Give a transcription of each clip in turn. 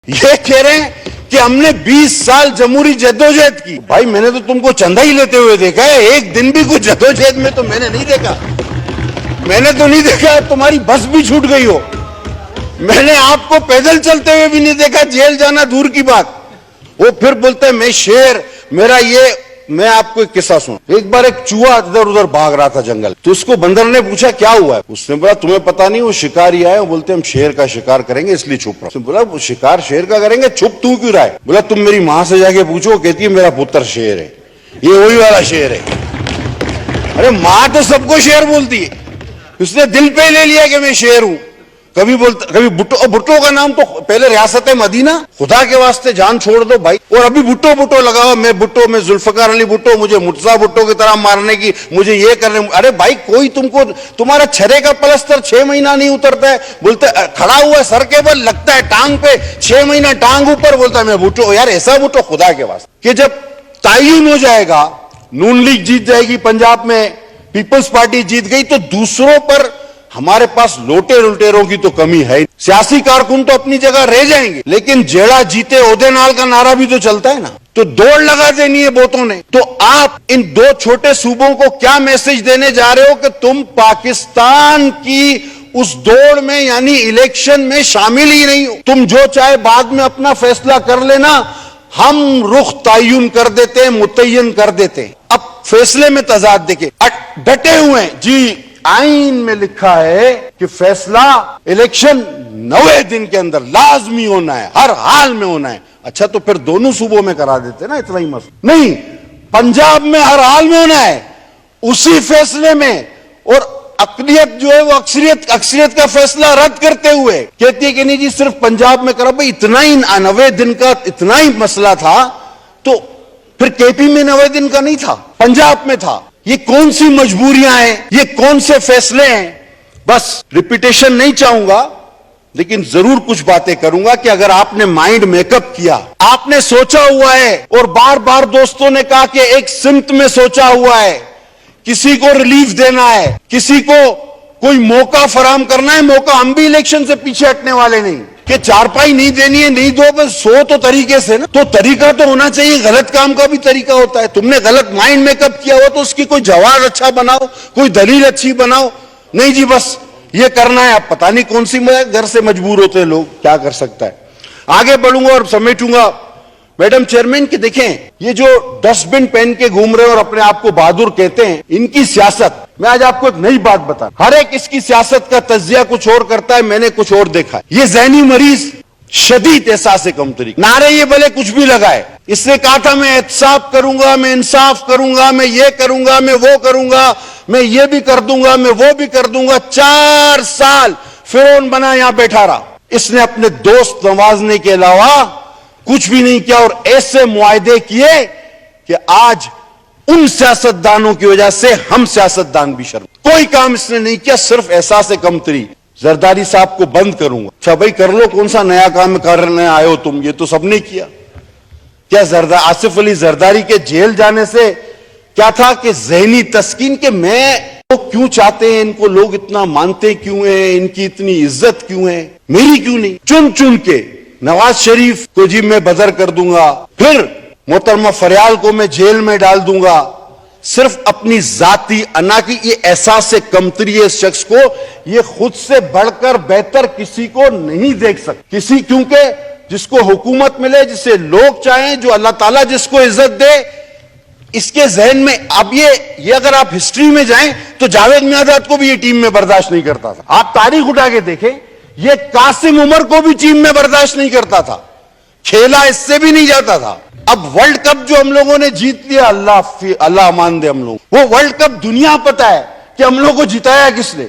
ये कह रहे हैं कि हमने 20 साल जमहूरी जद्दोजहद की। भाई मैंने तो तुमको चंदा ही लेते हुए देखा है, एक दिन भी कुछ जद्दोजहद में तो मैंने नहीं देखा। मैंने तो नहीं देखा तुम्हारी बस भी छूट गई हो, मैंने आपको पैदल चलते हुए भी नहीं देखा, जेल जाना दूर की बात। वो फिर बोलते हैं मैं शेर, मेरा ये। मैं आपको एक किस्सा सुना। एक बार एक चूहा इधर उधर भाग रहा था जंगल, तो उसको बंदर ने पूछा क्या हुआ है। उसने बोला तुम्हें पता नहीं, वो शिकारी आए, वो बोलते हम शेर का शिकार करेंगे इसलिए छुप रहा। उसने बोला वो शिकार शेर का करेंगे, छुप तू क्यों रहा है। बोला तुम मेरी मां से जाके पूछो, कहती है मेरा पुत्र शेर है, ये वही वाला शेर है। अरे मां तो सबको शेर बोलती है, उसने दिल पे ले लिया कि मैं शेर हूं। कभी बोलता, कभी भुट्टो। भुट्टो का नाम तो पहले रियासत मदीना, खुदा के वास्ते जान छोड़ दो भाई। और अभी भुट्टो भुट्टो लगाओ, मैं भुट्टो, मैं जुल्फकार अली भुट्टो, मुझे मुर्तजा भुट्टो की तरह मारने की, मुझे ये करने। अरे भाई कोई तुमको, तुम्हारा छरे का पलस्तर 6 महीना नहीं उतरता है, बोलते खड़ा हुआ है सर के बल, लगता है टांग पे, 6 महीना टांग ऊपर, बोलता है मैं भुट्टो। यार ऐसा भुट्टो खुदा के वास्ते। कि जब तय्युन हो जाएगा, नून लीग जीत जाएगी पंजाब में, पीपल्स पार्टी जीत गई, तो दूसरों पर हमारे पास लोटे लुटेरों की तो कमी है। सियासी कारकुन तो अपनी जगह रह जाएंगे, लेकिन जेड़ा जीते ओदे नाल का नारा भी तो चलता है ना। तो दौड़ लगा देनी है बोतों ने। तो आप इन 2 छोटे सूबों को क्या मैसेज देने जा रहे हो कि तुम पाकिस्तान की उस दौड़ में यानी इलेक्शन में शामिल ही नहीं हो। तुम जो चाहे बाद में अपना फैसला कर लेना, हम रुख तय्युन कर देते हैं, मुतय्यन कर देते हैं। अब फैसले में तजाद देखे, डटे हुए हैं जी। आईन में लिखा है कि फैसला इलेक्शन 90 दिन के अंदर लाजमी होना है, हर हाल में होना है। अच्छा तो फिर दोनों सूबों में करा देते ना, इतना ही मसला नहीं। पंजाब में हर हाल में होना है, उसी फैसले में। और अकलियत जो है वो अक्सरियत का फैसला रद्द करते हुए कहती है कि नहीं जी सिर्फ पंजाब में करा। भाई इतना ही 90 दिन का इतना ही मसला था, तो फिर केपी में 90 दिन का नहीं था, पंजाब में था। ये कौन सी मजबूरियां हैं, ये कौन से फैसले हैं। बस रिपीटेशन नहीं चाहूंगा, लेकिन जरूर कुछ बातें करूंगा कि अगर आपने माइंड मेकअप किया, आपने सोचा हुआ है, और बार बार दोस्तों ने कहा कि एक सिमत में सोचा हुआ है, किसी को रिलीफ देना है, किसी को कोई मौका फराम करना है। मौका हम भी इलेक्शन से पीछे हटने वाले नहीं कि चारपाई नहीं देनी है, नहीं दो, बस 100 तो तरीके से ना। तो तरीका तो होना चाहिए, गलत काम का भी तरीका होता है। तुमने गलत माइंड मेकअप किया हो तो उसकी कोई जवाब अच्छा बनाओ, कोई दलील अच्छी बनाओ। नहीं जी बस ये करना है। अब पता नहीं कौन सी घर से मजबूर होते हैं लोग, क्या कर सकता है। आगे बढ़ूंगा और समेटूंगा। मैडम चेयरमैन की देखें, ये जो डस्टबिन पहन के घूम रहे हैं और अपने आप को बहादुर कहते हैं, इनकी सियासत। मैं आज आपको एक नई बात बता, हर एक इसकी सियासत का तज्जिया कुछ और करता है, मैंने कुछ और देखा है। ये ज़हनी मरीज शदीद एहसास कमतरी, नारे ये भले कुछ भी लगाए। इसने कहा था मैं एहतसाब करूंगा, मैं इंसाफ करूंगा, मैं ये करूंगा, मैं वो करूंगा, मैं ये भी कर दूंगा, मैं वो भी कर दूंगा। 4 साल फिरौन बना यहां बैठा रहा। इसने अपने दोस्त नवाजने के अलावा कुछ भी नहीं किया, और ऐसे मुआहदे किए कि आज उन सियासतदानों की वजह से हम सियासतदान भी शर्म। कोई काम इसने नहीं किया, सिर्फ एहसास कमतरी। जरदारी साहब को बंद करूंगा। अच्छा भाई कर लो, कौन सा नया काम करने आए हो तुम, ये तो सबने किया। क्या आसिफ अली जरदारी के जेल जाने से क्या था कि जहनी तस्कीन के मैं तो क्यों चाहते हैं इनको, लोग इतना मानते क्यों हैं, इनकी इतनी इज्जत क्यों है, मेरी क्यों नहीं। चुन चुन के नवाज शरीफ को जी मैं बदर कर दूंगा, फिर मोहतरमा फरियाल को मैं जेल में डाल दूंगा, सिर्फ अपनी जाती अना की ये एहसास से कमतरी है इस शख्स को। ये खुद से बढ़कर बेहतर किसी को नहीं देख सकते, किसी, क्योंकि जिसको हुकूमत मिले, जिसे लोग चाहें, जो अल्लाह ताला जिसको इज्जत दे, इसके जहन में। अब ये अगर आप हिस्ट्री में जाएं तो जावेद मियादाद को भी ये टीम में बर्दाश्त नहीं करता था। आप तारीख उठा के देखें, ये कासिम उमर को भी टीम में बर्दाश्त नहीं करता था, खेला इससे भी नहीं जाता था। अब वर्ल्ड कप जो हम लोगों ने जीत लिया, अल्लाह अमान दे हम लोग, वो वर्ल्ड कप दुनिया पता है कि हम लोग को जिताया किसने।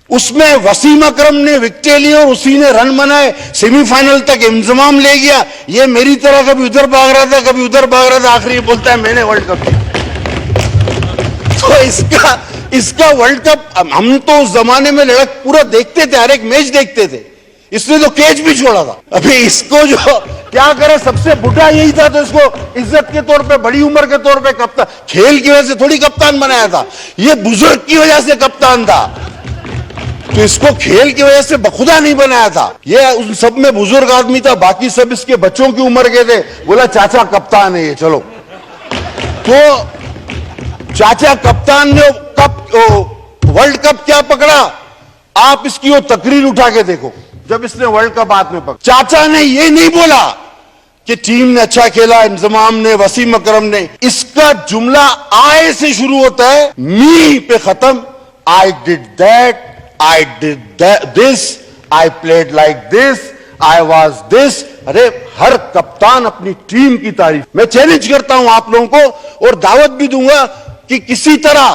उसमें वसीम अकरम ने विकेटें ली और उसी ने रन बनाए, सेमीफाइनल तक इंतजाम ले गया। ये मेरी तरह कभी उधर भाग रहा था, कभी उधर भाग रहा था, आखिरी बोलता है मैंने वर्ल्ड कप जीता। तो इसका वर्ल्ड कप, हम तो उस जमाने में लड़क पूरा देखते थे, हर एक मैच देखते थे। इसने तो कैच भी छोड़ा था। अभी इसको जो क्या करे, सबसे बुढ़ा यही था, तो इसको इज्जत के तौर पे, बड़ी उम्र के तौर पे कप्तान, खेल की वजह से थोड़ी कप्तान बनाया था, ये बुजुर्ग की वजह से कप्तान था। तो इसको खेल की वजह से बखुदा नहीं बनाया था। ये उन सब में बुजुर्ग आदमी था, बाकी सब इसके बच्चों की उम्र के थे। बोला चाचा कप्तान है ये, चलो। तो चाचा कप्तान ने वर्ल्ड कप क्या पकड़ा, आप इसकी वो तकरीर उठा के देखो जब इसने वर्ल्ड कप हाथ में पकड़ा। चाचा ने ये नहीं बोला कि टीम ने अच्छा खेला, इंजमाम ने, वसीम अकरम ने। इसका जुमला आय से शुरू होता है, मी पे खत्म। I did that, I did this, I played like this, I was this. अरे हर कप्तान अपनी टीम की तारीफ। मैं चैलेंज करता हूं आप लोगों को और दावत भी दूंगा कि किसी तरह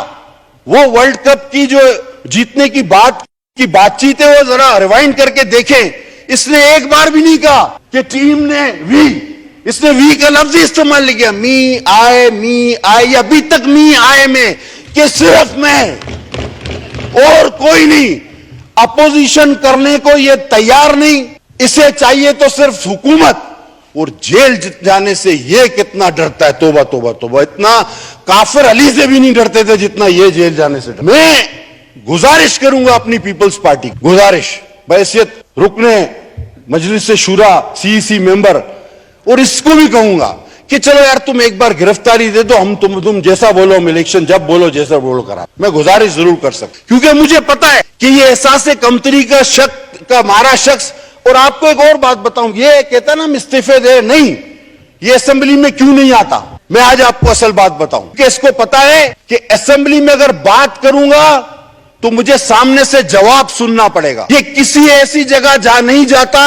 वो वर्ल्ड कप की जो जीतने की बातचीत है वो जरा रिवाइंड करके देखें। इसने एक बार भी नहीं कहा कि टीम ने वी, इसने वी का लफ्ज ही इस्तेमाल किया। मी आई, अभी तक मी आए में कि सिर्फ मैं और कोई नहीं। अपोजिशन करने को यह तैयार नहीं, इसे चाहिए तो सिर्फ हुकूमत। और जेल जाने से यह कितना डरता है, तोबा तोबा तोबा। इतना काफिर अली से भी नहीं डरते थे जितना यह जेल जाने से। मैं गुजारिश करूंगा अपनी पीपल्स पार्टी, गुजारिश बहैसियत रुकने मजलिस शूरा सीईसी मेंबर, और इसको भी कहूंगा कि चलो यार तुम एक बार गिरफ्तारी दे दो, हम तुम जैसा बोलो, हम इलेक्शन जब बोलो जैसा बोलो करा। मैं गुजारिश जरूर कर सकता, क्योंकि मुझे पता है कि ये एहसास कमतरी का मारा शख्स। और आपको एक और बात बताऊं, ये कहता ना हम इस्तीफे दे, नहीं, ये असेंबली में क्यों नहीं आता, मैं आज आपको असल बात बताऊं। कि इसको पता है कि असेंबली में अगर बात करूंगा तो मुझे सामने से जवाब सुनना पड़ेगा। ये किसी ऐसी जगह जा नहीं जाता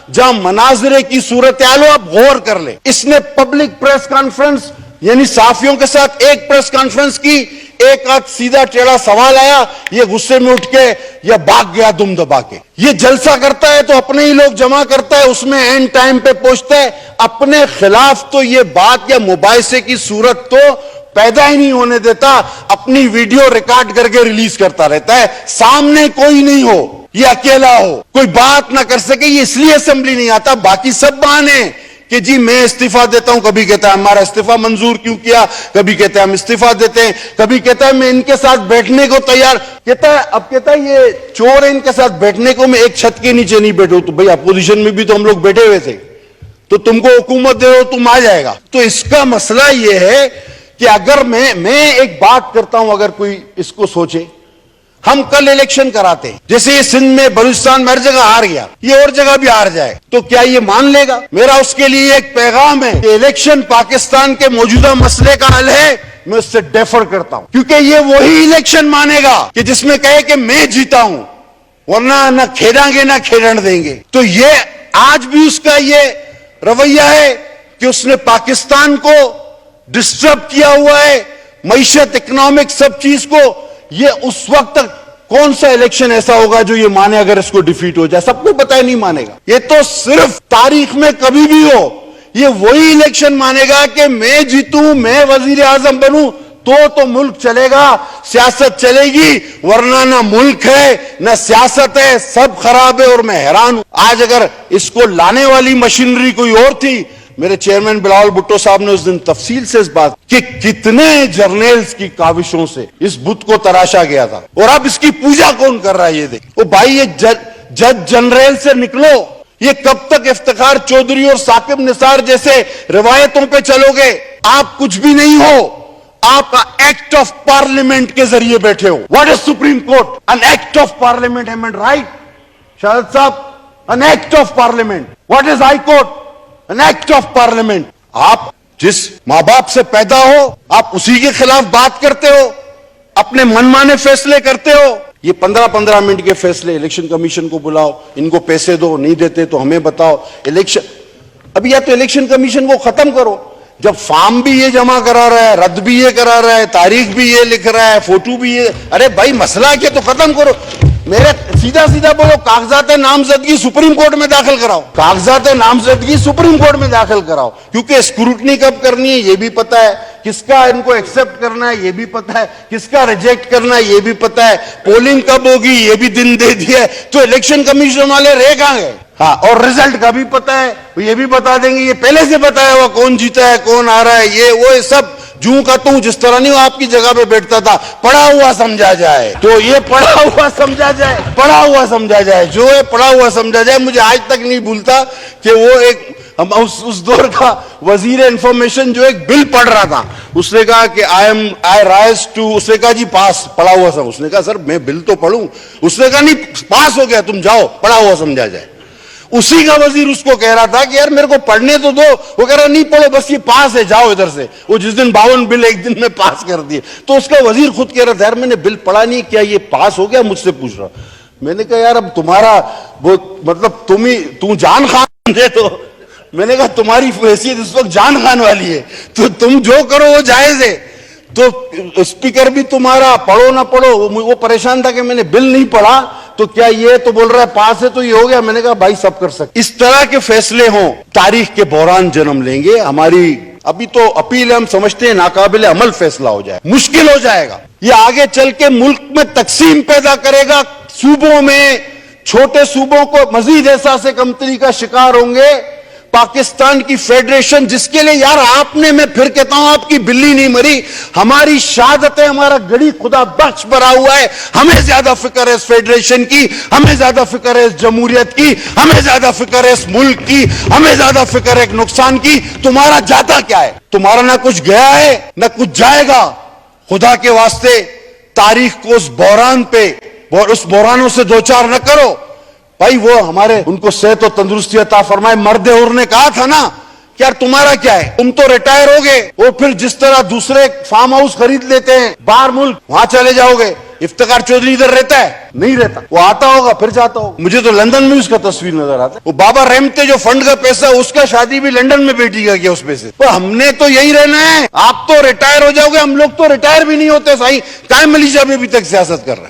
जहां मनाजरे की सूरत हाल हो। आप गौर कर ले, इसने पब्लिक प्रेस कॉन्फ्रेंस यानी साफियों के साथ एक प्रेस कॉन्फ्रेंस की, एक आध सीधा टेढ़ा सवाल आया, ये गुस्से में उठ के या भाग गया दुम दबा के। ये जलसा करता है तो अपने ही लोग जमा करता है, उसमें एंड टाइम पे पहुंचता है। अपने खिलाफ तो ये बात या मुबाहिसे की सूरत तो पैदा ही नहीं होने देता, अपनी वीडियो रिकॉर्ड करके रिलीज करता रहता है। सामने कोई नहीं हो, ये अकेला हो, कोई बात ना कर सके, ये इसलिए असेंबली नहीं आता। बाकी सब बहाने कि जी मैं इस्तीफा देता हूं, कभी कहता है हमारा इस्तीफा मंजूर क्यों किया, कभी कहता है हम इस्तीफा देते हैं, कभी कहता है मैं इनके साथ बैठने को तैयार, कहता है अब कहता है ये चोर है, इनके साथ बैठने को मैं एक छत के नीचे नहीं बैठू। तो भाई अपोजिशन में भी तो हम लोग बैठे हुए थे, तो तुमको हुकूमत दे दो, तुम आ जाएगा। तो इसका मसला यह है कि अगर मैं एक बात करता हूं, अगर कोई इसको सोचे, हम कल इलेक्शन कराते हैं, जैसे ये सिंध में बलूचिस्तान हर जगह हार गया, ये और जगह भी हार जाए, तो क्या ये मान लेगा? मेरा उसके लिए एक पैगाम है कि इलेक्शन पाकिस्तान के मौजूदा मसले का हल है, मैं उससे डेफर करता हूं। क्योंकि ये वही इलेक्शन मानेगा कि जिसमें कहे कि मैं जीता हूं, वरना ना खेलेंगे ना खेलने देंगे। तो ये आज भी उसका ये रवैया है कि उसने पाकिस्तान को डिस्टर्ब किया हुआ है, मईशत, इकोनॉमिक, सब चीज को। ये उस वक्त तक कौन सा इलेक्शन ऐसा होगा जो ये माने अगर इसको डिफीट हो जाए? सबको पता है नहीं मानेगा। ये तो सिर्फ तारीख में कभी भी हो, ये वही इलेक्शन मानेगा कि मैं जीतूं, मैं वजीर आजम बनूं, तो मुल्क चलेगा, सियासत चलेगी, वरना ना मुल्क है ना सियासत है, सब खराब है। और मैं हैरान हूं, आज अगर इसको लाने वाली मशीनरी कोई और थी, मेरे चेयरमैन बिलावल भुट्टो साहब ने उस दिन तफसील से इस बात कि कितने जर्नल्स की काविशों से इस बुत को तराशा गया था, और अब इसकी पूजा कौन कर रहा है ये देख। ओ भाई, ये जज जनरल से निकलो, ये कब तक इफ्तिखार चौधरी और साकिब निसार जैसे रिवायतों पे चलोगे? आप कुछ भी नहीं हो, आप एक्ट ऑफ पार्लियामेंट के जरिए बैठे हो। What is supreme court? An act of parliament, am एंड राइट शरद साहब? An act of parliament. What is high court? An act of parliament. आप जिस मां बाप से पैदा हो, आप उसी के खिलाफ बात करते हो, अपने मनमाने फैसले करते हो। ये 15-15 मिनट के फैसले, इलेक्शन कमीशन को बुलाओ, इनको पैसे दो, नहीं देते तो हमें बताओ। इलेक्शन अभी या तो इलेक्शन कमीशन को खत्म करो, जब फॉर्म भी ये जमा करा रहा है, रद्द भी ये करा रहा है, तारीख भी ये लिख रहा है, फोटो भी ये, अरे भाई मसला क्या, तो खत्म करो। मेरे सीधा सीधा बोलो, कागजात नामजदगी सुप्रीम कोर्ट में दाखिल कराओ, कागजात नामजदगी सुप्रीम कोर्ट में दाखिल कराओ। क्योंकि स्क्रूटनी कब करनी है ये भी पता है, किसका इनको एक्सेप्ट करना है ये भी पता है, किसका रिजेक्ट करना है ये भी पता है, पोलिंग कब होगी ये भी दिन दे दिया है। तो इलेक्शन कमीशन वाले रह कहां गए? हाँ, और रिजल्ट का भी पता है, ये भी बता देंगे, ये पहले से बताया हुआ कौन जीता है, कौन आ रहा है, ये वो सब जूं का तू, जिस तरह नहीं वो आपकी जगह पे बैठता था, पढ़ा हुआ समझा जाए। तो ये पढ़ा हुआ समझा जाए, पढ़ा हुआ समझा जाए, जो है पढ़ा हुआ समझा जाए। मुझे आज तक नहीं भूलता कि वो एक उस दौर का वजीर इंफॉर्मेशन जो एक बिल पढ़ रहा था, उसने कहा कि आई राइज टू, उसने कहा जी पास, पढ़ा हुआ समझ। उसने कहा सर मैं बिल तो पढ़ूं। उसने कहा नहीं पास हो गया, तुम जाओ, पढ़ा हुआ समझा जाए। उसी का वजीर उसको कह रहा था कि यार मेरे को पढ़ने तो दो। वो कह रहा नहीं पढ़ो, बस ये पास है, जाओ इधर से। वो जिस दिन 52 बिल एक दिन में पास कर दिए, तो उसका वजीर खुद कह रहा था यार मैंने बिल पढ़ा नहीं, क्या ये पास हो गया, मुझसे पूछ रहा। मैंने कहा यार अब तुम्हारा वो मतलब तू जान खान दे, तो मैंने कहा तुम्हारी हैसियत इस वक्त जान खान वाली है, तो तुम जो करो वो जायज है। तो स्पीकर भी तुम्हारा पढ़ो ना पढ़ो, वो परेशान था कि मैंने बिल नहीं पढ़ा, तो क्या ये तो बोल रहा है पास है तो ये हो गया। मैंने कहा भाई सब कर सकते। इस तरह के फैसले हों, तारीख के बहरान जन्म लेंगे। हमारी अभी तो अपील हम समझते हैं नाकाबिले अमल फैसला हो जाए, मुश्किल हो जाएगा। ये आगे चल के मुल्क में तकसीम पैदा करेगा। सूबों में छोटे सूबों को मजीद एहसास कमतरी का शिकार होंगे। पाकिस्तान की फेडरेशन, जिसके लिए यार आपने, मैं फिर कहता हूं, आपकी बिल्ली नहीं मरी, हमारी शहादत है, हमारा गड़ी खुदा बख्श भरा हुआ है। हमें ज्यादा फिक्र है इस फेडरेशन की, हमें ज्यादा फिक्र है इस जमहूरियत की, हमें ज्यादा फिक्र है इस मुल्क की, हमें ज्यादा फिक्र है नुकसान की। तुम्हारा जाता क्या है? तुम्हारा ना कुछ गया है ना कुछ जाएगा। खुदा के वास्ते तारीख को उस बहरान पे, उस बहरानों से दो चार न करो भाई। वो हमारे, उनको सेहत और तंदुरुस्ती अता फरमाए, मर्द और ने कहा था ना कि यार तुम्हारा क्या है, तुम तो रिटायर हो गए, वो फिर जिस तरह दूसरे फार्म हाउस खरीद लेते हैं बाहर मुल्क, वहां चले जाओगे। इफ्तिखार चौधरी इधर रहता है? नहीं रहता। वो आता होगा फिर जाता होगा। मुझे तो लंदन में उसका तस्वीर नजर आता है। वो बाबा रहमते जो फंड का पैसा, उसका शादी भी लंदन में बेटी का किया उस पैसे। तो हमने तो यही रहना है। आप तो रिटायर हो जाओगे, हम लोग तो रिटायर भी नहीं होते। साईं कायम मलीजा में अभी तक सियासत कर रहे हैं।